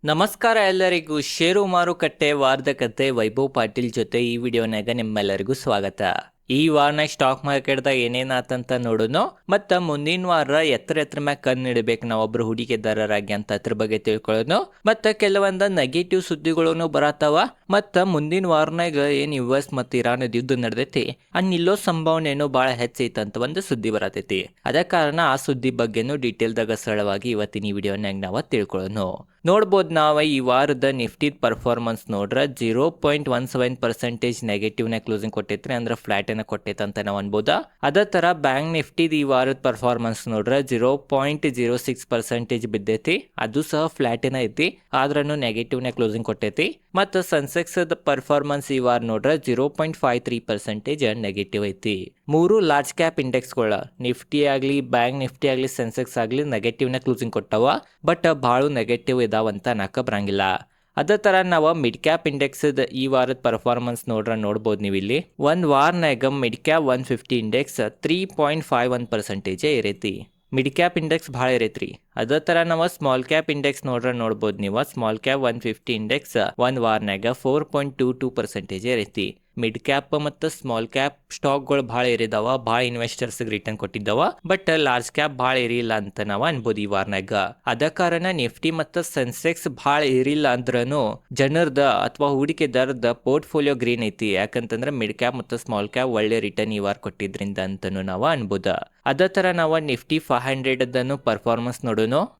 ನಮಸ್ಕಾರ ಎಲ್ಲರಿಗೂ. ಷೇರು ಮಾರುಕಟ್ಟೆ ವಾರದ ಕತೆ ವೈಭವ್ ಪಾಟೀಲ್ ಜೊತೆ ಈ ವಿಡಿಯೋನಾಗ ನಿಮ್ಮೆಲ್ಲರಿಗೂ ಸ್ವಾಗತ. ಈ ವಾರನಾಗ ಸ್ಟಾಕ್ ಮಾರ್ಕೆಟ್ದಾಗ ಏನೇನಾತಂತ ನೋಡೋಣ. ಮತ್ತು ಮುಂದಿನ ವಾರ ಎತ್ತರ ಮ್ಯಾಗ ಕಣ್ಣಿಡ್ಬೇಕು ನಾವೊಬ್ರು ಹೂಡಿಕೆದಾರರಾಗಿ ಅಂತ ಅದ್ರ ಬಗ್ಗೆ ತಿಳ್ಕೊಳ್ಳೋಣ. ಮತ್ತು ಕೆಲವೊಂದು ನೆಗೆಟಿವ್ ಸುದ್ದಿಗಳನ್ನು ಬರತ್ತಾವ. ಮತ್ತು ಮುಂದಿನ ವಾರನಾಗ ಏನು US ಮತ್ತು ಇರಾನದ ಯುದ್ಧ ನಡೆದೈತಿ ನಿಲ್ಲೋ ಸಂಭಾವನೆ ಏನೋ ಭಾಳ ಹೆಚ್ಚೈತಂತ ಒಂದು ಸುದ್ದಿ ಬರತೈತಿ. ಅದ ಕಾರಣ ಆ ಸುದ್ದಿ ಬಗ್ಗೆನೂ ಡೀಟೇಲ್ದಾಗ ಸರಳವಾಗಿ ಇವತ್ತಿನ ಈ ವಿಡಿಯೋನಾಗ ನಾವು ತಿಳ್ಕೊಳ್ಳೋಣ. ನೋಡ್ಬೋದು ನಾವು ಈ ವಾರದ ನಿಫ್ಟಿ ಪರ್ಫಾರ್ಮೆನ್ಸ್ ನೋಡ್ರೆ 0.17% ನೆಗೆಟಿವ್ನಾಗ ಕ್ಲೋಸಿಂಗ್ ಕೊಟ್ಟೈತ್ರಿ, ಅಂದ್ರೆ ಫ್ಲಾಟ್ ಅನ್ನ ಕೊಟ್ಟೈತೆ ಅಂತ ನಾವು ಅನ್ಬೋದ. ಅದೇ ತರ ಬ್ಯಾಂಕ್ ನಿಫ್ಟಿ ಈ ವಾರದ ಪರ್ಫಾರ್ಮೆನ್ಸ್ ನೋಡ್ರೆ 0.06% ಬಿದ್ದೈತಿ, ಅದು ಸಹ ಫ್ಲಾಟ್ ಏನ ಐತಿ, ಆದ್ರೂ ನೆಗೆಟಿವ್ನಾಗ ಕ್ಲೋಸಿಂಗ್ ಕೊಟ್ಟೈತಿ. ಮತ್ತು ಸೆನ್ಸೆಕ್ಸ್ ಪರ್ಫಾರ್ಮೆನ್ಸ್ ಈ ವಾರ ನೋಡ್ರೆ 0.53% ನೆಗೆಟಿವ್ ಐತಿ. ಮೂರು ಲಾರ್ಜ್ ಕ್ಯಾಪ್ ಇಂಡೆಕ್ಸ್ಗಳ ನಿಫ್ಟಿ ಆಗಲಿ, ಬ್ಯಾಂಕ್ ನಿಫ್ಟಿ ಆಗಲಿ, ಸೆನ್ಸೆಕ್ಸ್ ಆಗಲಿ ನೆಗೆಟಿವ್ನ ಕ್ಲೋಸಿಂಗ್ ಕೊಟ್ಟವ. ಬಟ್ ಭಾಳ ನೆಗೆಟಿವ್ ಇದಾವಂತ ಅನ್ನಕ ಬರಂಗಿಲ್ಲ. ಅದೇ ಥರ ನಾವು ಮಿಡ್ ಕ್ಯಾಪ್ ಇಂಡೆಕ್ಸ್ ಈ ವಾರದ ಪರ್ಫಾರ್ಮೆನ್ಸ್ ನೋಡ್ಬೋದು ನೀವು ಇಲ್ಲಿ. ಒಂದು ವಾರನಾಗ ಮಿಡ್ ಕ್ಯಾಪ್ 150 ಇಂಡೆಕ್ಸ್ 3.51% ಇರೈತಿ. ಮಿಡ್ ಕ್ಯಾಪ್ ಇಂಡೆಕ್ಸ್ ಭಾಳ ಇರೈತ್ರಿ. ಅದೇ ಥರ ನಾವು ಸ್ಮಾಲ್ ಕ್ಯಾಪ್ ಇಂಡೆಕ್ಸ್ ನೋಡ್ಬೋದು ನೀವು. ಸ್ಮಾಲ್ ಕ್ಯಾಪ್ 150 ಇಂಡೆಕ್ಸ್ ಒಂದು ವಾರನಾಗ 4.22% ಇರೈತಿ. ಮಿಡ್ ಕ್ಯಾಪ್ ಮತ್ತು ಸ್ಮಾಲ್ ಕ್ಯಾಪ್ ಸ್ಟಾಕ್ಗಳು ಭಾಳ ಏರಿದಾವ, ಭಾಳ ಇನ್ವೆಸ್ಟರ್ಸ್ಗೆ ರಿಟರ್ನ್ ಕೊಟ್ಟಿದ್ದಾವ. ಬಟ್ ಲಾರ್ಜ್ ಕ್ಯಾಪ್ ಭಾಳ ಏರಿಲ್ಲ ಅಂತ ನಾವು ಅನ್ಬೋದು ಈ ವಾರನಾಗ. ಅದ ಕಾರಣ ನಿಫ್ಟಿ ಮತ್ತು ಸೆನ್ಸೆಕ್ಸ್ ಭಾಳ ಏರಿಲ್ಲ ಅಂದ್ರೂ ಜನರದ ಅಥವಾ ಹೂಡಿಕೆದಾರದ ಪೋರ್ಟ್ಫೋಲಿಯೋ ಗ್ರೀನ್ ಐತಿ. ಯಾಕಂತಂದ್ರೆ ಮಿಡ್ ಕ್ಯಾಪ್ ಮತ್ತು ಸ್ಮಾಲ್ ಕ್ಯಾಪ್ ಒಳ್ಳೆ ರಿಟರ್ನ್ ಈ ವಾರ ಕೊಟ್ಟಿದ್ರಿಂದ ಅಂತನೂ ನಾವು ಅನ್ಬೋದ. ಅದೇ ತರ ನಾವು ನಿಫ್ಟಿ 500 ಪರ್ಫಾರ್ಮೆನ್ಸ್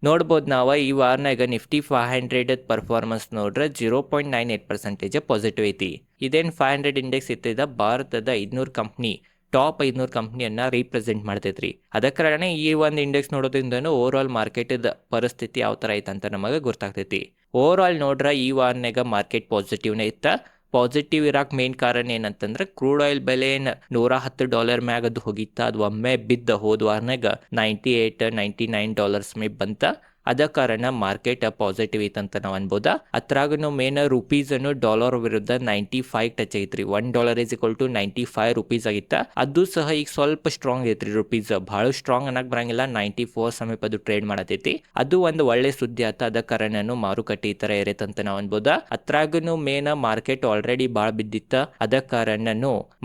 ನೋಡ್ಬೋದು ನಾವು. ಈ ವಾರನಾಗ ನಿಫ್ಟಿ 500 ಪರ್ಫಾರ್ಮೆನ್ಸ್ ನೋಡ್ರೆ 0.98% ಪಾಸಿಟಿವ್ ಐತಿ. ಇದೇನು 500 ಇಂಡೆಕ್ಸ್ ಇತ್ತಿದ ಭಾರತದ 500 ಕಂಪ್ನಿ, ಟಾಪ್ 500 ಕಂಪ್ನಿಯನ್ನ ರೀಪ್ರೆಸೆಂಟ್ ಮಾಡ್ತೈತ್ರಿ. ಅದ ಕಾರಣ ಈ ಒಂದು ಇಂಡೆಕ್ಸ್ ನೋಡೋದ್ರಿಂದ ಓವರ್ ಆಲ್ ಮಾರ್ಕೆಟ್ ಪರಿಸ್ಥಿತಿ ಯಾವ ತರ ಐತಂತ ನಮಗೆ ಗೊತ್ತಾಗ್ತೈತಿ. ಓವರ್ ಆಲ್ ನೋಡ್ರ ಈ ವಾರನಾಗ ಮಾರ್ಕೆಟ್ ಪಾಸಿಟಿವ್ನೇ ಇತ್ತ. ಪಾಸಿಟಿವ್ ಇರಾಕ್ ಮೇನ್ ಕಾರಣ ಏನಂತಂದ್ರೆ ಕ್ರೂಡ್ ಆಯಿಲ್ ಬೆಲೆ $110 ಮ್ಯಾಗ ಅದು ಹೋಗಿತ್ತ. ಅದು ಒಮ್ಮೆ ಬಿದ್ದ ಹೋದ ವಾರನಾಗ $98-99 ಮೇ ಬಂತ. ಅದ ಕಾರಣ ಮಾರ್ಕೆಟ್ ಪಾಸಿಟಿವ್ ಐತಂತ ನಾವು ಅನ್ಬೋದ. ಅದ್ರಾಗೂ ಮೇನ್ ರುಪೀಸ್ ಅನ್ನು ಡಾಲರ್ ವಿರುದ್ಧ 95 ಟಚ್ ಐತ್ರಿ. $1 = 95 ರುಪೀಸ್ ಆಗಿತ್ತ. ಅದು ಸಹ ಈಗ ಸ್ವಲ್ಪ ಸ್ಟ್ರಾಂಗ್ ಐತ್ರಿ. ರುಪೀಸ್ ಬಹಳ ಸ್ಟ್ರಾಂಗ್ ಅನ್ನಕ್ ಬರಂಗಿಲ್ಲ, 94 ಸಮೀಪ ಅದು ಟ್ರೇಡ್ ಮಾಡತೈತಿ. ಅದು ಒಂದು ಒಳ್ಳೆ ಸುದ್ದಿ ಆತ. ಅದ ಕಾರಣ ಮಾರುಕಟ್ಟೆ ಈ ತರ ಇರೈತಂತ ನಾವು ಅನ್ಬೋದ. ಅದ್ರಾಗೂ ಮೇನ್ ಮಾರ್ಕೆಟ್ ಆಲ್ರೆಡಿ ಬಾಳ್ ಬಿದ್ದಿತ್ತ. ಅದ ಕಾರಣ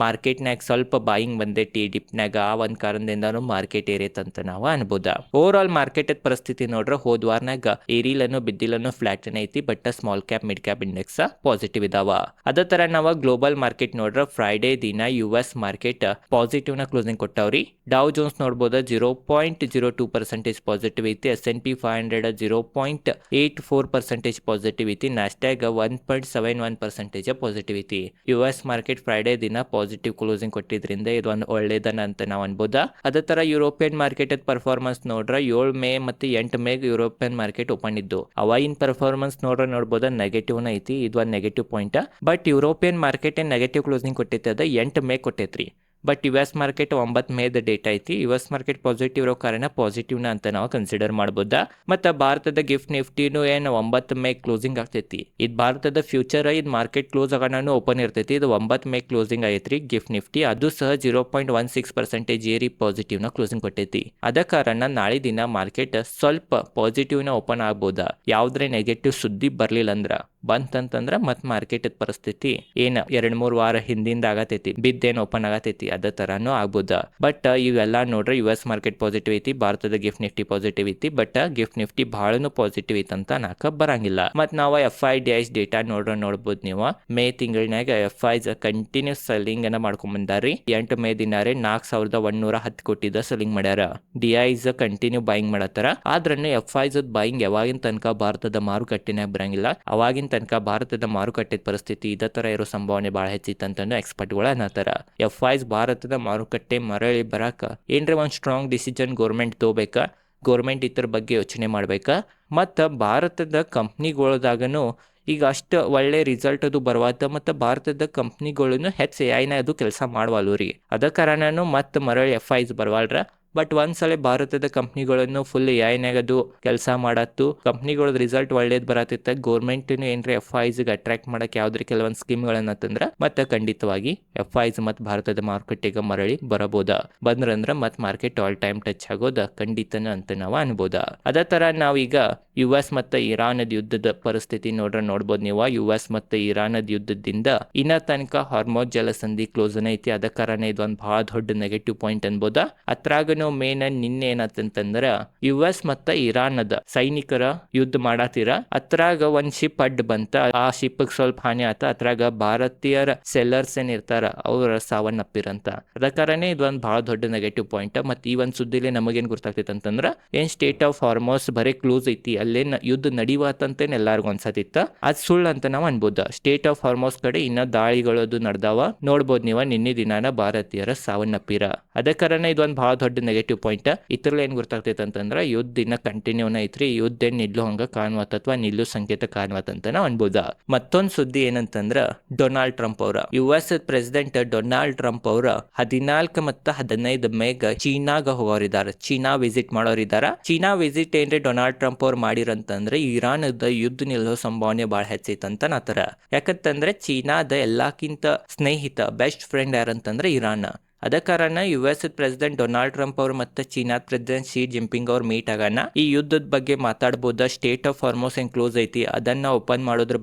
ಮಾರ್ಕೆಟ್ನಾಗ ಸ್ವಲ್ಪ ಬಾಯಿಂಗ್ ಬಂದೈತಿ ಡಿಪ್ನಾಗ. ಆ ಒಂದ್ ಕಾರಣದಿಂದಾನು ಮಾರ್ಕೆಟ್ ಏರೈತಂತ ನಾವು ಅನ್ಬೋದ. ಓವರ್ ಆಲ್ ಮಾರ್ಕೆಟ್ ಪರಿಸ್ಥಿತಿ ನೋಡ್ರ ಹೋದ ವಾರನಾಗ ಏರಿಲನ್ನು ಬಿದ್ದಿಲ್ಲನ್ನು ಫ್ಲಾಟ್ ಐತಿ. But small cap mid cap index positive ಇದಾವ. ಅದೇ ತರ ನಾವು ಗ್ಲೋಬಲ್ ಮಾರ್ಕೆಟ್ ನೋಡ್ರ ಫ್ರೈಡೇ ದಿನ US ಮಾರ್ಕೆಟ್ ಪಾಸಿಟಿವ್ ನ ಕ್ಲೋಸಿಂಗ್ ಕೊಟ್ಟವ್ರಿ. ಡೌ ಜೋನ್ಸ್ ನೋಡ್ಬೋದು 0.02% ಪಾಸಿಟಿವ್ ಐತಿ. S&P 500 0.84% ಪಾಸಿಟಿವ್ ಐತಿ. ನಾಸ್ಡ್ಯಾಕ್ 1.71% ಪಾಸಿಟಿವ್ ಐತಿ. US ಮಾರ್ಕೆಟ್ ಫ್ರೈಡೇ ದಿನ ಪಾಸಿಟಿವ್ ಕ್ಲೋಸಿಂಗ್ ಕೊಟ್ಟಿದ್ರಿಂದ ಇದು ಒಂದು ಒಳ್ಳೇದನ್ನ ಅಂತ ನಾವು ಅನ್ಬೋದ. ಅದೇ ತರ ಯುರೋಪಿಯನ್ ಮಾರ್ಕೆಟ್ ಪರ್ಫಾರ್ಮೆನ್ಸ್ ನೋಡ್ರ 7 ಮೇ ಮತ್ತು 8 ಮೇ ಯುರೋಪಿಯನ್ ಮಾರ್ಕೆಟ್ ಓಪನ್ ಇದ್ದು. ಅವಾಗಿನ ಪರ್ಫಾರ್ಮೆನ್ಸ್ ನೋಡ್ಬೋದು ನೆಗೆಟಿವ್ ಐತಿ. ಇದು ಒಂದು negative point. But European market negative closing ಕೊಟ್ಟೈತಿ, ಅದ 8 ಮೇ ಕೊಟ್ಟೈತ್ರಿ. ಬಟ್ US ಮಾರ್ಕೆಟ್ 9 ಮೇದ ಡೇಟ್ ಐತಿ. US ಮಾರ್ಕೆಟ್ ಪಾಸಿಟಿವ್ ಇರೋ ಕಾರಣ ಪಾಸಿಟಿವ್ನ ಅಂತ ನಾವು ಕನ್ಸಿಡರ್ ಮಾಡ್ಬೋದ. ಮತ್ತು ಭಾರತದ ಗಿಫ್ಟ್ ನಿಫ್ಟಿನೂ ಏನು 9 ಮೇ ಕ್ಲೋಸಿಂಗ್ ಆಗ್ತೈತಿ. ಇದು ಭಾರತದ ಫ್ಯೂಚರ್. ಇದು ಮಾರ್ಕೆಟ್ ಕ್ಲೋಸ್ ಆಗೋಣ ಓಪನ್ ಇರ್ತೈತಿ. ಇದು 9 ಮೇ ಕ್ಲೋಸಿಂಗ್ ಐತ್ರಿ ಗಿಫ್ಟ್ ನಿಫ್ಟಿ. ಅದು ಸಹ 0.16% ಏರಿ ಪಾಸಿಟಿವ್ನ ಕ್ಲೋಸಿಂಗ್ ಕೊಟ್ಟೈತಿ. ಅದ ಕಾರಣ ನಾಳೆ ದಿನ ಮಾರ್ಕೆಟ್ ಸ್ವಲ್ಪ ಪಾಸಿಟಿವ್ನ ಓಪನ್ ಆಗ್ಬೋದ. ಯಾವ್ದ್ರೆ ನೆಗೆಟಿವ್ ಸುದ್ದಿ ಬರ್ಲಿಲ್ಲ ಅಂದ್ರ ಬಂತಂತಂದ್ರ ಮತ್ ಮಾರ್ಕೆಟ್ ಪರಿಸ್ಥಿತಿ ಏನ 2-3 ವಾರ ಹಿಂದಿಂದ ಆಗತೈತಿ, ಬಿದ್ದೇನ್ ಓಪನ್ ಆಗತೈತಿ, ಅದೇ ತರಾನು ಆಗ್ಬೋದ. ಬಟ್ ಇವೆಲ್ಲ ನೋಡ್ರಿ US ಮಾರ್ಕೆಟ್ ಪಾಸಿಟಿವ್ ಐತಿ, ಭಾರತದ ಗಿಫ್ಟ್ ನಿಫ್ಟಿ ಪಾಸಿಟಿವ್ ಐತಿ. ಬಟ್ ಗಿಫ್ಟ್ ನಿಫ್ಟಿ ಬಹಳನು ಪಾಸಿಟಿವ್ ಐತಂತ ನಾಕ ಬರಂಗಿಲ್ಲ. ಮತ್ ನಾವು FIDIs ಡೇಟಾ ನೋಡ್ಬೋದು ನೀವು. ಮೇ ತಿಂಗಳಿನಾಗ FIs ಕಂಟಿನ್ಯೂಸ್ ಸೆಲ್ಲಿಂಗ್ ಅನ್ನ ಮಾಡ್ಕೊಂಡ್ ಬಂದಾರಿ. 8 ಮೇ ದಿನಾರೆ 4110 ಕೋಟಿದ ಸೆಲ್ಲಿಂಗ್ ಮಾಡ್ಯಾರ. DIs ಕಂಟಿನ್ಯೂ ಬೈಯಿಂಗ್ ಮಾಡತ್ತಾರ. ಆದ್ರೂ FIs ಬೈಯಿಂಗ್ ಯಾವಾಗಿನ ತನಕ ಭಾರತದ ಮಾರುಕಟ್ಟೆನಾಗ ಬರಂಗಿಲ್ಲ. ಅವಾಗಿನ ತನಕ ಭಾರತದ ಮಾರುಕಟ್ಟೆ ಪರಿಸ್ಥಿತಿ ಇದೇ ತರ ಇರೋ ಸಂಭಾವನೆ ಬಹಳ ಹೆಚ್ಚಿತ್ತಂತ ಎಕ್ಸ್ಪರ್ಟ್ಗಳು ಅನ್ನತಾರ. FIs ಭಾರತದ ಮಾರುಕಟ್ಟೆ ಮರಳಿ ಬರಾಕ ಏನ್ರ ಒಂದು ಸ್ಟ್ರಾಂಗ್ ಡಿಸಿಷನ್ ಗೌರ್ಮೆಂಟ್ ತಗೋಬೇಕಾ, ಗೌರ್ಮೆಂಟ್ ಇದ್ರ ಬಗ್ಗೆ ಯೋಚನೆ ಮಾಡ್ಬೇಕಾ. ಮತ್ತು ಭಾರತದ ಕಂಪ್ನಿಗಳದಾಗನು ಈಗ ಅಷ್ಟು ಒಳ್ಳೆ ರಿಸಲ್ಟ್ ಅದು ಬರುವಾತ. ಮತ್ತು ಭಾರತದ ಕಂಪ್ನಿಗಳನ್ನು AI ಅದು ಕೆಲಸ ಮಾಡವಲ್ಲು ರೀ. ಅದ ಕಾರಣನು ಮತ್ತೆ ಮರಳಿ FIs ಬರವಲ್ರ. ಬಟ್ ಒಂದ್ಸಲ ಭಾರತದ ಕಂಪ್ನಿಗಳನ್ನು ಫುಲ್ AI ಅದು ಕೆಲಸ ಮಾಡತ್ತು, ಕಂಪ್ನಿಗಳದ ರಿಸಲ್ಟ್ ಒಳ್ಳೇದು ಬರತ್ತಿತ್ತ, ಗೌರ್ಮೆಂಟ್ನು ಏನ್ರಿ FIಸ್ಗೆ ಅಟ್ರಾಕ್ಟ್ ಮಾಡಕ್ಕೆ ಯಾವ್ದ್ರ ಕೆಲವೊಂದು ಸ್ಕೀಮ್ಗಳನ್ನ ತಂದ್ರ ಮತ್ತೆ ಖಂಡಿತವಾಗಿ FIs ಮತ್ತು ಭಾರತದ ಮಾರುಕಟ್ಟೆಗೆ ಮರಳಿ ಬರಬಹುದ. ಬಂದ್ರಂದ್ರ ಮತ್ತೆ ಮಾರ್ಕೆಟ್ ಆಲ್ ಟೈಮ್ ಟಚ್ ಆಗೋದ ಖಂಡಿತನ ಅಂತ ನಾವು ಅನ್ಬೋದ. ಅದೇ ತರ ನಾವೀಗ US ಮತ್ತು ಇರಾನದ ಯುದ್ಧದ ಪರಿಸ್ಥಿತಿ ನೋಡ್ಬೋದು ನೀವು. US ಮತ್ತು ಇರಾನದ ಯುದ್ಧದಿಂದ ಇನ್ನ ತನಕ ಹಾರ್ಮೋಜ್ ಜಲಸಂಧಿ ಕ್ಲೋಸ್ ಐತಿ. ಅದ ಕಾರಣ ಇದೊಂದು ಬಹಳ ದೊಡ್ಡ ನೆಗೆಟಿವ್ ಪಾಯಿಂಟ್ ಅನ್ಬೋದ. ಅತ್ರಾಗನು ಮೇನ್ ನಿನ್ನೆ ಏನಂತಂದ್ರ US ಮತ್ತು ಇರಾನದ ಸೈನಿಕರ ಯುದ್ಧ ಮಾಡಾತಿರ. ಅತ್ರಾಗ ಒಂದ್ ಶಿಪ್ ಅಡ್ಡ ಬಂತ. ಆ ಶಿಪ್ ಸ್ವಲ್ಪ ಹಾನಿ ಆತ. ಅತ್ರಾಗ ಭಾರತೀಯರ ಸೆಲ್ಲರ್ಸ್ ಏನಿರ್ತಾರ ಅವ್ರ ಸಾವನ್ನಪ್ಪಿರಂತ. ಅದ ಕಾರಣ ಇದೊಂದು ಬಹಳ ದೊಡ್ಡ ನೆಗೆಟಿವ್ ಪಾಯಿಂಟ್. ಮತ್ತೆ ಈ ಒಂದ್ ಸುದ್ದಿಲಿ ನಮಗೇನ್ ಗೊತ್ತಾಗ್ತೈತೆ ಅಂತಂದ್ರ ಏನ್ ಸ್ಟೇಟ್ ಆಫ್ ಹಾರ್ಮೋಸ್ ಬರೀ ಕ್ಲೋಸ್ ಐತಿ, ಅಲ್ಲೇನ್ ಯುದ್ಧ ನಡಿವಾತಂತೇನ್ ಎಲ್ಲಾರ್ಗು ಅನ್ಸತಿತ್ತ. ಅದ್ ಸುಳ್ಳು ಅಂತ ನಾವ್ ಅನ್ಬೋದ. ಸ್ಟೇಟ್ ಆಫ್ ಹಾರ್ಮೋಸ್ ಕಡೆ ಇನ್ನ ದಾಳಿಗಳದು ನಡ್ದಾವ. ನೋಡ್ಬೋದು ನೀವ ನಿನ್ನೆ ದಿನಾನ ಭಾರತೀಯರ ಸಾವನ್ನಪ್ಪಿರ. ಅದ ಕಾರಣ ಇದೊಂದು ಬಹಳ ದೊಡ್ಡ ನೆಗೆಟಿವ್ ಪಾಯಿಂಟ್. ಇದ್ರಲ್ಲಿ ಏನ್ ಗೊತ್ತಾಗ್ತೈತೆ ಅಂತಂದ್ರ ಯುದ್ಧ ಇನ್ನ ಕಂಟಿನ್ಯೂನ ಐತ್ರಿ. ಯುದ್ಧ ಏನ್ ನಿಲ್ಲೋ ಹಂಗ ಕಾಣುವತ್ತ ಅಥವಾ ನಿಲ್ಲೋ ಸಂಕೇತ ಕಾಣುವತ್ತಂತ ನಾವ್ ಅನ್ಬೋದ. ಮತ್ತೊಂದ್ ಸುದ್ದಿ ಏನಂತಂದ್ರ ಡೊನಾಲ್ಡ್ ಟ್ರಂಪ್ ಅವರ US ಪ್ರೆಸಿಡೆಂಟ್ ಡೊನಾಲ್ಡ್ ಟ್ರಂಪ್ ಅವರ 14 ಮತ್ತು 15 ಮೇಗ ಚೀನಾಗ ಹೋಗೋರಿದ್ದಾರೆ. ಚೀನಾ ವಿಸಿಟ್ ಮಾಡೋರಿದ್ದಾರ. ಚೀನಾ ವಿಸಿಟ್ ಏನ್ರಿ ಡೊನಾಲ್ಡ್ ಟ್ರಂಪ್ ಅವ್ರು ಮಾಡಿರಂತಂದ್ರೆ ಇರಾನದ ಯುದ್ಧ ನಿಲ್ಲೋ ಸಂಭಾವನೆ ಬಾಳ ಹೆಚ್ಚೈತಂತ ನಾತರ. ಯಾಕಂತಂದ್ರೆ ಚೀನಾದ ಎಲ್ಲಾಕಿಂತ ಸ್ನೇಹಿತ ಬೆಸ್ಟ್ ಫ್ರೆಂಡ್ ಯಾರಂತಂದ್ರೆ ಇರಾನ್. ಅದ ಕಾರಣ US ಪ್ರೆಸಿಡೆಂಟ್ ಡೊನಾಲ್ಡ್ ಟ್ರಂಪ್ ಅವರು ಮತ್ತೆ ಚೀನಾ ಪ್ರೆಸಿಡೆಂಟ್ ಶಿ ಜಿಂಪಿಂಗ್ ಅವ್ರು ಮೀಟ್ ಆಗೋಣ. ಈ ಯುದ್ಧದ ಬಗ್ಗೆ ಮಾತಾಡ್ಬೋದ. ಸ್ಟೇಟ್ ಆಫ್ ಹಾರ್ಮೋಸ್ ಏನ್ ಕ್ಲೋಸ್ ಐತಿ ಅದನ್ನ ಓಪನ್ ಮಾಡೋದ್ರ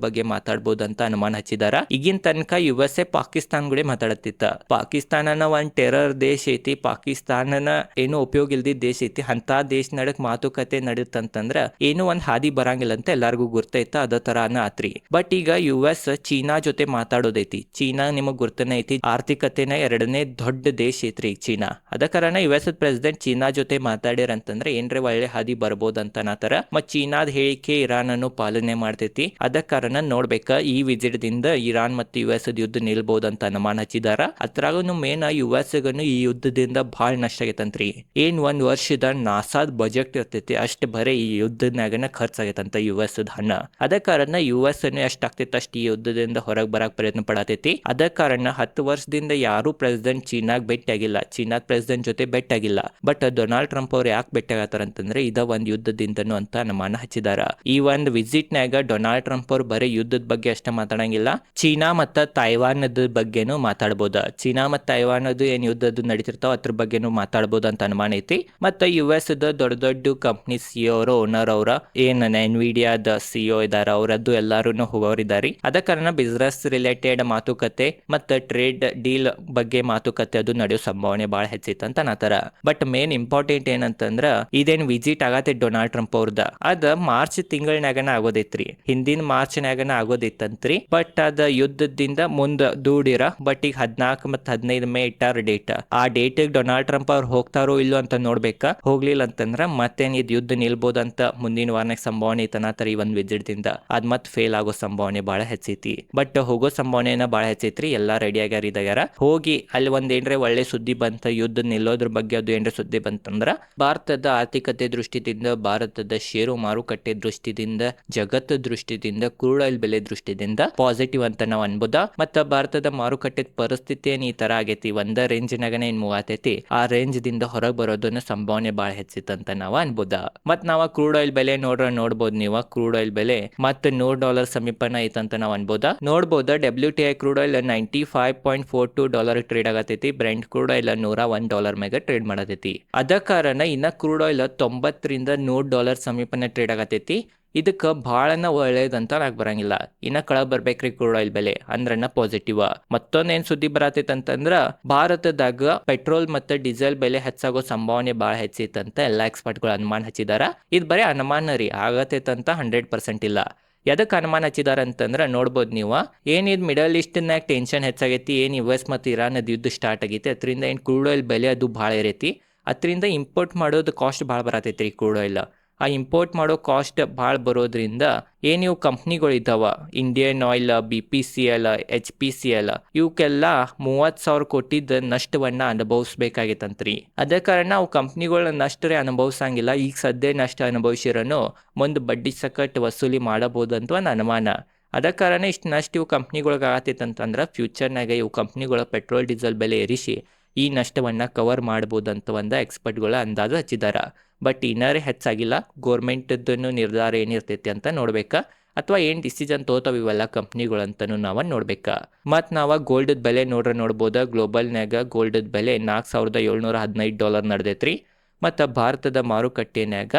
ಬಗ್ಗೆ ಮಾತಾಡ್ಬೋದು ಅಂತ ಅನುಮಾನ ಹಚ್ಚಿದಾರ. ಈಗಿನ ತನಕ USA ಪಾಕಿಸ್ತಾನ ಕೂಡ ಮಾತಾಡತ್ತಿತ್ತ. ಪಾಕಿಸ್ತಾನನ ಒಂದ್ ಟೆರರ್ ದೇಶ ಐತಿ, ಪಾಕಿಸ್ತಾನನ ಏನು ಉಪಯೋಗ ಇಲ್ದಿದ್ದ ದೇಶ ಐತಿ. ಅಂತ ದೇಶ ನಡಕ್ ಮಾತುಕತೆ ನಡೀತಂತಂದ್ರ ಏನು ಒಂದ್ ಹಾದಿ ಬರಂಗಿಲ್ಲ ಅಂತ ಎಲ್ಲಾರ್ಗು ಗುರ್ತೈತ. ಅದ ತರಾನ ಆತ್ರಿ. ಬಟ್ ಈಗ US ಚೀನಾ ಜೊತೆ ಮಾತಾಡೋದೈತಿ. ಚೀನಾ ನಿಮಗ್ ಗುರ್ತನೇ ಐತಿ, ಆರ್ಥಿಕತೆನ 2ನೇ ದೊಡ್ಡ ದೇಶ ಐತ್ರಿ ಚೀನಾ. ಅದ ಕಾರಣ US ಪ್ರೆಸಿಡೆಂಟ್ ಚೀನಾ ಜೊತೆ ಮಾತಾಡ್ಯಾರಂತಂದ್ರೆ ಏನ್ರೆ ಒಳ್ಳೆ ಹಾದಿ ಬರ್ಬೋದಂತ ನಾತರ. ಮತ್ ಚೀನಾದ ಹೇಳಿಕೆ ಇರಾನ್ ಅನ್ನು ಪಾಲನೆ ಮಾಡ್ತೈತಿ. ಅದ ಕಾರಣ ನೋಡ್ಬೇಕ ಈ ವಿಸಿಟ್ ದಿಂದ ಇರಾನ್ ಮತ್ತು US ಯುದ್ಧ ನಿಲ್ಬಹುದಂತ ಅನುಮಾನ ಹಚ್ಚಿದಾರ. ಅದ್ರಾಗೂ ಮೇನ್ US ಗನು ಈ ಯುದ್ಧದಿಂದ ಬಹಳ ನಷ್ಟ ಆಗೈತಂತ್ರಿ. ಏನ್ ಒಂದ್ ವರ್ಷದ ನಾಸಾದ್ ಬಜೆಟ್ ಇರ್ತೈತಿ ಅಷ್ಟ್ ಬರೇ ಈ ಯುದ್ಧನಾಗನ ಖರ್ಚಾಗೈತಂತ US ಹಣ. ಅದ ಕಾರಣ US ಅನ್ನು ಎಷ್ಟ್ ಆಗ್ತೈತಿ ಅಷ್ಟ್ ಈ ಯುದ್ಧದಿಂದ ಹೊರಗೆ ಬರಕ್ ಪ್ರಯತ್ನ ಪಡತೈತಿ. ಅದ ಕಾರಣ 10 ವರ್ಷದಿಂದ ಯಾರು ಪ್ರೆಸಿಡೆಂಟ್ ಚೀನಾಗ್ ಭೇಟಿ ಆಗಿಲ್ಲ, ಚೀನಾ ಪ್ರೆಸಿಡೆಂಟ್ ಜೊತೆ ಭೇಟಿ ಆಗಿಲ್ಲ. ಬಟ್ ಡೊನಾಲ್ಡ್ ಟ್ರಂಪ್ ಅವ್ರು ಯಾಕೆ ಭೇಟಿ ಆಗತ್ತಾರ ಅಂತಂದ್ರೆ ಇದ ಒಂದ್ ಯುದ್ಧದಿಂದನು ಅಂತ ಅನುಮಾನ ಹಚ್ಚಿದಾರ. ಈ ಒಂದ್ ವಿಸಿಟ್ ನಾಗ ಡೊನಾಲ್ಡ್ ಟ್ರಂಪ್ ಅವ್ರು ಬರೀ ಯುದ್ಧದ ಬಗ್ಗೆ ಅಷ್ಟ ಮಾತಾಡಂಗಿಲ್ಲ, ಚೀನಾ ಮತ್ತ ತೈವಾನದ ಬಗ್ಗೆನೂ ಮಾತಾಡ್ಬೋದ. ಚೀನಾ ಮತ್ತ ತೈವಾನದು ಏನ್ ಯುದ್ಧದ್ದು ನಡೀತಿರ್ತಾವ ಅದ್ರ ಬಗ್ಗೆನೂ ಮಾತಾಡ್ಬೋದು ಅಂತ ಅನುಮಾನ ಐತಿ. ಮತ್ತ US ದೊಡ್ಡ ದೊಡ್ಡ ಕಂಪ್ನಿ CEO ಅವರು ಓನರ್ ಅವರ ಏನ್ ಎನ್ವಿಡಿಯಾದ CEO ಇದಾರ ಅವರದ್ದು ಎಲ್ಲಾರು ಹೋಗೋರಿದಾರಿ. ಅದ ಕಾರಣ ಬಿಸ್ನೆಸ್ ರಿಲೇಟೆಡ್ ಮಾತುಕತೆ ಮತ್ತ ಟ್ರೇಡ್ ಡೀಲ್ ಬಗ್ಗೆ ಮಾತುಕತೆ ಅದು ನಡೆಯೋ ಸಂಭಾವನೆ ಬಾಳ ಹೆಚ್ಚೈತ ಅಂತ ನಾತರ. ಬಟ್ ಮೇನ್ ಇಂಪಾರ್ಟೆಂಟ್ ಏನಂತಂದ್ರ ಇದೇನ್ ವಿಸಿಟ್ ಆಗತ್ತೆ ಡೊನಾಲ್ಡ್ ಟ್ರಂಪ್ ಅವ್ರದ ಅದ ಮಾರ್ಚ್ ತಿಂಗಳನ್ಯಾಗನ ಆಗೋದೈತ್ರಿ. ಹಿಂದಿನ ಮಾರ್ಚ್ ನಾಗನ ಆಗೋದಿತ್ತಂತ್ರಿ. ಬಟ್ ಅದ ಯುದ್ಧದಿಂದ ಮುಂದ ದೂಡಿರ. ಬಟ್ ಈಗ 14 ಮತ್ತು 15 ಮೇ ಇಟ್ಟಾರ ಡೇಟ್. ಆ ಡೇಟ್ ಡೊನಾಲ್ಡ್ ಟ್ರಂಪ್ ಅವ್ರು ಹೋಗ್ತಾರೋ ಇಲ್ಲೋ ಅಂತ ನೋಡ್ಬೇಕ. ಹೋಗ್ಲಿಲ್ಲ ಅಂತಂದ್ರ ಮತ್ತೇನ್ ಇದ್ ಯುದ್ಧ ನಿಲ್ಬೋದಂತ ಮುಂದಿನ ವಾರನಾಗ ಸಂಭಾವನೆ ಐತನಾತರ ಈ ಒಂದ್ ವಿಸಿಟ್ ದಿಂದ. ಅದ್ ಮತ್ ಫೇಲ್ ಆಗೋ ಸಂಭಾವನೆ ಬಾಳ ಹೆಚ್ಚೈತಿ. ಬಟ್ ಹೋಗೋ ಸಂಭಾವನೆನ ಬಾಳ ಹೆಚ್ಚೈತ್ರಿ. ಎಲ್ಲಾ ರೆಡಿ ಆಗ್ಯಾರ. ಹೋಗಿ ಅಲ್ಲಿ ಒಂದ್ ಏನ್ರೆ ಒಳ್ಳೆ ಸುದ್ದಿ ಬಂತ, ಯುದ್ಧ ನಿಲ್ಲೋದ್ರ ಬಗ್ಗೆ ಅದು ಏನ್ರೆ ಸುದ್ದಿ ಬಂತಂದ್ರ ಭಾರತದ ಆರ್ಥಿಕತೆ ದೃಷ್ಟಿದಿಂದ, ಭಾರತದ ಷೇರು ಮಾರುಕಟ್ಟೆ ದೃಷ್ಟಿದಿಂದ, ಜಗತ್ತು ದೃಷ್ಟಿದಿಂದ, ಕ್ರೂಡ್ ಆಯಿಲ್ ಬೆಲೆ ದೃಷ್ಟಿದಿಂದ ಪಾಸಿಟಿವ್ ಅಂತ ನಾವ್ ಅನ್ಬೋದ. ಮತ್ತ ಭಾರತದ ಮಾರುಕಟ್ಟೆ ಪರಿಸ್ಥಿತಿ ಏನ್ ಈ ತರ ಆಗೈತಿ, ಒಂದ ರೇಂಜ್ ನಾಗನ ಏನ್ ಮೂವ್ ಆತೈತಿ, ಆ ರೇಂಜ್ ದಿಂದ ಹೊರಗೆ ಬರೋದನ್ನ ಸಂಭಾವನೆ ಬಾಳ ಹೆಚ್ಚಿತ್ತಂತ ನಾವ್ ಅನ್ಬೋದ. ಮತ್ ನಾವ ಕ್ರೂಡ್ ಆಯಿಲ್ ಬೆಲೆ ನೋಡ್ಬೋದು ನೀವು. ಕ್ರೂಡ್ ಆಯಿಲ್ ಬೆಲೆ ಮತ್ತ $100 ಸಮೀಪನ ಐತಂತ ನಾವ್ ಅನ್ಬೋದ. ನೋಡ್ಬೋದ WTI ಕ್ರೂಡ್ ಆಯಿಲ್ $95.42 ಟ್ರೇಡ್ ಆಗತೈತಿ. ಬ್ರೆಂಟ್ ಕ್ರೂಡ್ ಆಯಿಲ್ $101 ಮೇಲೆ ಟ್ರೇಡ್ ಮಾಡತೈತಿ. ಅದ ಕಾರಣ ಇನ್ನ ಕ್ರೂಡ್ ಆಯಿಲ್ $90 ರಿಂದ $100 ಸಮೀಪನ ಟ್ರೇಡ್ ಆಗತೈತಿ. ಇದಕ್ಕ ಬಹಳನ ಒಳ್ಳೇದಂತ ನಾಕ್ ಬರಂಗಿಲ್ಲ. ಇನ್ನ ಕೆಳಗ್ ಬರ್ಬೇಕ್ರಿ ಕ್ರೂಡ್ ಆಯಿಲ್ ಬೆಲೆ ಅಂದ್ರನ್ನ ಪಾಸಿಟಿವ್. ಮತ್ತೊಂದೇನ್ ಸುದ್ದಿ ಬರತೈತಿ ಅಂತಂದ್ರ ಭಾರತದಾಗ ಪೆಟ್ರೋಲ್ ಮತ್ತೆ ಡೀಸೆಲ್ ಬೆಲೆ ಹೆಚ್ಚಾಗೋ ಸಂಭಾವನೆ ಬಾಳ ಹೆಚ್ಚೈತಂತ ಎಲ್ಲಾ ಎಕ್ಸ್ಪರ್ಟ್ ಗಳು ಅನುಮಾನ ಹಚ್ಚಿದಾರ. ಇದ್ ಬರೀ ಅನುಮಾನ ರೀ, ಆಗತೈತಂತ 100% ಇಲ್ಲ. ಎದಕ್ಕೆ ಅನುಮಾನ ಹಚ್ಚಿದಾರ ಅಂತಂದ್ರ ನೋಡ್ಬೋದು ನೀವು. ಏನ್ ಇದ್ ಮಿಡಲ್ ಈಸ್ಟ್ನಾಗ ಟೆನ್ಷನ್ ಹೆಚ್ಚಾಗೈತಿ, ಏನ್ US ಮತ್ತು ಇರಾನ್ ಯುದ್ಧ ಸ್ಟಾರ್ಟ್ ಆಗೈತಿ, ಅದರಿಂದ ಏನ್ ಕ್ರೂಡ್ ಆಯಿಲ್ ಬೆಲೆ ಅದು ಭಾಳ ಇರೈತಿ. ಅದರಿಂದ ಇಂಪೋರ್ಟ್ ಮಾಡೋದು ಕಾಸ್ಟ್ ಭಾಳ ಬರತೈತ್ರಿ ಕ್ರೂಡ್ ಆಯಿಲ್. ಆ ಇಂಪೋರ್ಟ್ ಮಾಡೋ ಕಾಸ್ಟ್ ಭಾಳ ಬರೋದ್ರಿಂದ ಏನ್ ಇವು ಕಂಪ್ನಿಗಳು ಇದ್ದಾವ, ಇಂಡಿಯನ್ ಆಯಿಲ್, BPCL, HPCL, ಇವಕ್ಕೆಲ್ಲ 30,000 ಕೋಟಿದ ನಷ್ಟವನ್ನ ಅನುಭವಿಸ್ಬೇಕಾಗೈತಂತ್ರಿ. ಅದೇ ಕಾರಣ ಅವು ಕಂಪ್ನಿಗಳ ನಷ್ಟರೇ ಅನುಭವಿಸಂಗಿಲ್ಲ. ಈಗ ಸದ್ಯ ನಷ್ಟ ಅನುಭವಿಸಿರನು ಮುಂದೆ ಬಡ್ಡಿ ಸಕಟ್ ವಸೂಲಿ ಮಾಡಬಹುದಂತ ಒಂದು ಅನುಮಾನ. ಅದ ಕಾರಣ ಇಷ್ಟು ನಷ್ಟ ಇವು ಕಂಪ್ನಿಗಳಿಗೆ ಆಗತ್ತೈತಂತಂದ್ರ ಫ್ಯೂಚರ್ನಾಗ ಇವು ಕಂಪ್ನಿಗಳ ಪೆಟ್ರೋಲ್ ಡೀಸೆಲ್ ಬೆಲೆ ಏರಿಸಿ ಈ ನಷ್ಟವನ್ನ ಕವರ್ ಮಾಡಬಹುದಂತ ಒಂದು ಎಕ್ಸ್ಪರ್ಟ್ಗಳ ಅಂದಾಜು ಹಚ್ಚಿದಾರ. ಬಟ್ ಇನ್ನರೇ ಹೆಚ್ಚಾಗಿಲ್ಲ. ಗೋರ್ಮೆಂಟ್ದನ್ನು ನಿರ್ಧಾರ ಏನಿರ್ತೈತಿ ಅಂತ ನೋಡ್ಬೇಕಾ, ಅಥವಾ ಏನ್ ಡಿಸಿಷನ್ ತೋತಾವ ಇವೆಲ್ಲ ಕಂಪ್ನಿಗಳಂತನೂ ನಾವ ನೋಡ್ಬೇಕ. ಮತ್ ನಾವ ಗೋಲ್ಡ್ ಬೆಲೆ ನೋಡ್ಬೋದ. ಗ್ಲೋಬಲ್ನಾಗ ಗೋಲ್ಡ್ ಬೆಲೆ $4,715 ನಡೆದೈತ್ರಿ. ಮತ್ತು ಭಾರತದ ಮಾರುಕಟ್ಟೆನಾಗ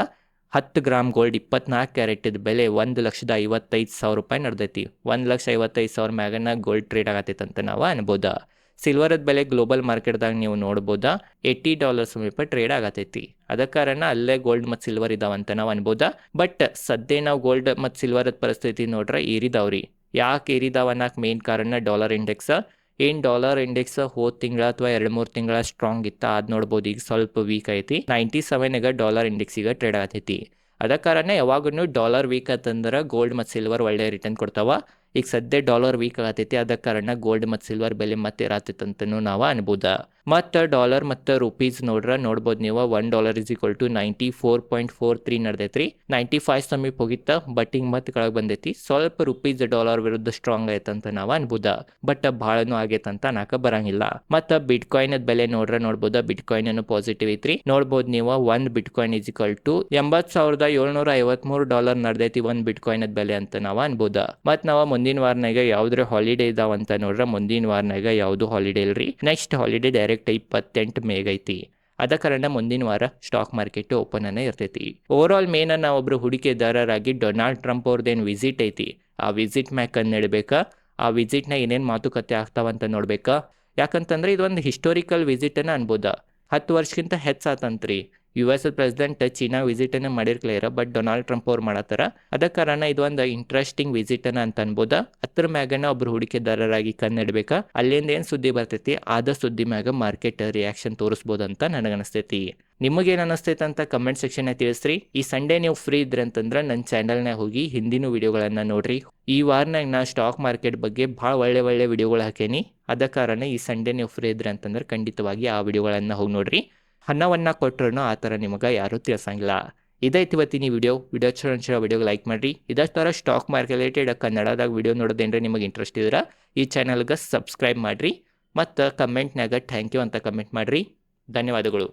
10 ಗ್ರಾಮ್ ಗೋಲ್ಡ್ 24 ಕ್ಯಾರೆಟ್ ಬೆಲೆ 1,55,000 ರೂಪಾಯಿ ನಡೆದೈತಿ. 1,55,000 ಮ್ಯಾಗನ ಗೋಲ್ಡ್ ಟ್ರೇಡ್ ಆಗತೈತೆ ಅಂತ ನಾವು ಅನ್ಬೋದ. ಸಿಲ್ವರದ ಬೆಲೆ ಗ್ಲೋಬಲ್ ಮಾರ್ಕೆಟ್ದಾಗ ನೀವು ನೋಡ್ಬೋದಾ $80 ಸಮೀಪ ಟ್ರೇಡ್ ಆಗತೈತಿ. ಅದ ಕಾರಣ ಅಲ್ಲೇ ಗೋಲ್ಡ್ ಮತ್ತು ಸಿಲ್ವರ್ ಇದಾವಂತ ನಾವು ಅನ್ಬೋದಾ. ಬಟ್ ಸದ್ಯ ನಾವು ಗೋಲ್ಡ್ ಮತ್ತು ಸಿಲ್ವರದ ಪರಿಸ್ಥಿತಿ ನೋಡ್ರೆ ಏರಿದಾವ್ರಿ. ಯಾಕೆ ಏರಿದಾವ ಅನ್ನಕ್ಕೆ ಮೇನ್ ಕಾರಣ ಡಾಲರ್ ಇಂಡೆಕ್ಸ್. ಡಾಲರ್ ಇಂಡೆಕ್ಸ್ ಹೋದ ತಿಂಗಳ ಅಥವಾ 2-3 ತಿಂಗಳ ಸ್ಟ್ರಾಂಗ್ ಇತ್ತ, ಅದ್ ನೋಡ್ಬೋದು ಈಗ ಸ್ವಲ್ಪ ವೀಕ್ ಐತಿ. 97 ಡಾಲರ್ ಇಂಡೆಕ್ಸ್ ಈಗ ಟ್ರೇಡ್ ಆಗತೈತಿ. ಅದ ಕಾರಣ ಯಾವಾಗೂ ಡಾಲರ್ ವೀಕ್ ಆತಂದ್ರೆ ಗೋಲ್ಡ್ ಮತ್ತು ಸಿಲ್ವರ್ ಒಳ್ಳೆ ರಿಟರ್ನ್ ಕೊಡ್ತಾವ. ಈಗ ಸದ್ಯ ಡಾಲರ್ ವೀಕ್ ಆಗತೈತಿ, ಅದ ಕಾರಣ ಗೋಲ್ಡ್ ಮತ್ತು ಸಿಲ್ವರ್ ಬೆಲೆ ಮತ್ತೆ ಇರತೈತೆ ಅಂತನೂ ನಾವು ಅನ್ಬೋದ. ಮತ್ತು ಡಾಲರ್ ಮತ್ತು ರುಪೀಸ್ ನೋಡ್ಬೋದು ನೀವು. $1 = 94.43 ನಡೆದೈತ್ರಿ. 95 ಸಮೀಪ ಹೋಗಿತ್ತ, ಬಟ್ ಹಿಂಗೆ ಮತ್ತೆ ಕೆಳಗೆ ಬಂದೈತಿ. ಸ್ವಲ್ಪ ರುಪೀಸ್ ಡಾಲರ್ ವಿರುದ್ಧ ಸ್ಟ್ರಾಂಗ್ ಐತಂತ ನಾವು ಅನ್ಬೋದ. ಬಟ್ ಭಾಳನೂ ಆಗೈತಂತ ನಾಕ ಬರಂಗಿಲ್ಲ. ಮತ್ತು ಬಿಟ್ಕಾಯಿನ್ ಬೆಲೆ ನೋಡ್ಬೋದ. ಬಿಟ್ಕಾಯಿನ್ ಅನ್ನು ಪಾಸಿಟಿವ್ ಐತ್ರಿ. ನೋಡ್ಬೋದು ನೀವು. 1 ಬಿಟ್ಕಾಯಿನ್ = $80,753 ನಡೆದೈತಿ 1 ಬಿಟ್ಕಾಯಿನ್ ಬೆಲೆ ಅಂತ ನಾವು ಅನ್ಬೋದ. ಮತ್ತು ನಾವು ಮುಂದಿನ ವಾರನಾಗ ಯಾವ್ದ್ರ ಹಾಲಿಡೇ ಇದಾವಂತ ನೋಡ್ರೆ ಮುಂದಿನ ವಾರನಾಗ ಯಾವುದು ಹಾಲಿಡೇ ಇಲ್ರಿ. ನೆಕ್ಸ್ಟ್ ಹಾಲಿಡೇ ಡೈರೆಕ್ಟ್ 28 ಮೇಗ್ ಐತಿ. ಅದ ಕಾರಣ ಮುಂದಿನ ವಾರ ಸ್ಟಾಕ್ ಮಾರ್ಕೆಟ್ ಓಪನ್ ಅನ್ನ ಇರ್ತೈತಿ. ಓವರ್ ಆಲ್ ಮೇನ್ ನಾವು ಒಬ್ರು ಹೂಡಿಕೆದಾರರಾಗಿ ಡೊನಾಲ್ಡ್ ಟ್ರಂಪ್ ಅವ್ರದ್ದೇನು ವಿಸಿಟ್ ಐತಿ, ಆ ವಿಸಿಟ್ ಮ್ಯಾಕ್ ಕಣ್ಣಿಡ್ಬೇಕಾ. ಆ ವಿಸಿಟ್ನ ಏನೇನು ಮಾತುಕತೆ ಆಗ್ತಾವಂತ ನೋಡ್ಬೇಕಾ. ಯಾಕಂತಂದ್ರೆ ಇದೊಂದು ಹಿಸ್ಟೋರಿಕಲ್ ವಿಸಿಟ್ ಅನ್ನ ಅನ್ಬೋದ. 10 ವರ್ಷಕ್ಕಿಂತ ಹೆಚ್ಚಾತಂತ್ರಿ. US ಪ್ರೆಸಿಡೆಂಟ್ ಚೀನಾ ವಿಸಿಟ್ ಅನ್ನ ಮಾಡಿರ್ಕ್ಲಿಯರ, ಬಟ್ ಡೊನಾಲ್ಡ್ ಟ್ರಂಪ್ ಅವ್ರು ಮಾಡತ್ತಾರ. ಅದ ಕಾರಣ ಇದೊಂದು ಇಂಟ್ರೆಸ್ಟಿಂಗ್ ವಿಸಿಟ್ ಅನ್ನ ಅಂತ ಅನ್ಬೋದ. ಅದ್ರ ಮ್ಯಾಗನ ಒಬ್ರು ಹೂಡಿಕೆದಾರರಾಗಿ ಕಣ್ಣಿಡ್ಬೇಕಾ. ಅಲ್ಲಿಂದ ಏನ್ ಸುದ್ದಿ ಬರ್ತೈತಿ ಆದ ಸುದ್ದಿ ಮ್ಯಾಗ ಮಾರ್ಕೆಟ್ ರಿಯಾಕ್ಷನ್ ತೋರಿಸ್ಬೋದಂತ ನನಗನಿಸ್ತೈತಿ. ನಿಮಗೇನು ಅನಿಸ್ತೈತೆ ಅಂತ ಕಮೆಂಟ್ ಸೆಕ್ಷನ್ ತಿಳಿಸ್ರಿ. ಈ ಸಂಡೇ ನೀವು ಫ್ರೀ ಇದ್ರಿ ಅಂತಂದ್ರೆ ನನ್ನ ಚಾನಲ್ನಾಗ ಹೋಗಿ ಹಿಂದಿನ ವಿಡಿಯೋಗಳನ್ನು ನೋಡ್ರಿ. ಈ ವಾರನಾಗ ನಾ ಸ್ಟಾಕ್ ಮಾರ್ಕೆಟ್ ಬಗ್ಗೆ ಭಾಳ ಒಳ್ಳೆ ವಿಡಿಯೋಗಳು ಹಾಕೇನಿ. ಅದ ಕಾರಣ ಈ ಸಂಡೇ ನೀವು ಫ್ರೀ ಇದ್ರಿ ಅಂತಂದ್ರೆ ಖಂಡಿತವಾಗಿ ಆ ವಿಡಿಯೋಗಳನ್ನು ಹೋಗಿ ನೋಡ್ರಿ. ಹಣವನ್ನು ಕೊಟ್ಟರು ಆ ಥರ ನಿಮಗೆ ಯಾರೂ ತಿಳಿಸಂಗಿಲ್ಲ. ಇದೈತಿ ಇವತ್ತಿನ ವಿಡಿಯೋ ಚಲೋ ವಿಡಿಯೋಗೆ ಲೈಕ್ ಮಾಡಿರಿ. ಇದೇ ಥರ ಸ್ಟಾಕ್ ಮಾರ್ಕೆಟ್ ರಿಲೇಟೆಡ್ ಕನ್ನಡದಾಗ ವಿಡಿಯೋ ನೋಡೋದೇನ್ರೆ ನಿಮಗೆ ಇಂಟ್ರೆಸ್ಟ್ ಇದ್ರೆ ಈ ಚಾನಲ್ಗೆ ಸಬ್ಸ್ಕ್ರೈಬ್ ಮಾಡಿರಿ. ಮತ್ತು ಕಮೆಂಟ್ನಾಗ ಥ್ಯಾಂಕ್ ಯು ಅಂತ ಕಮೆಂಟ್ ಮಾಡಿರಿ. ಧನ್ಯವಾದಗಳು.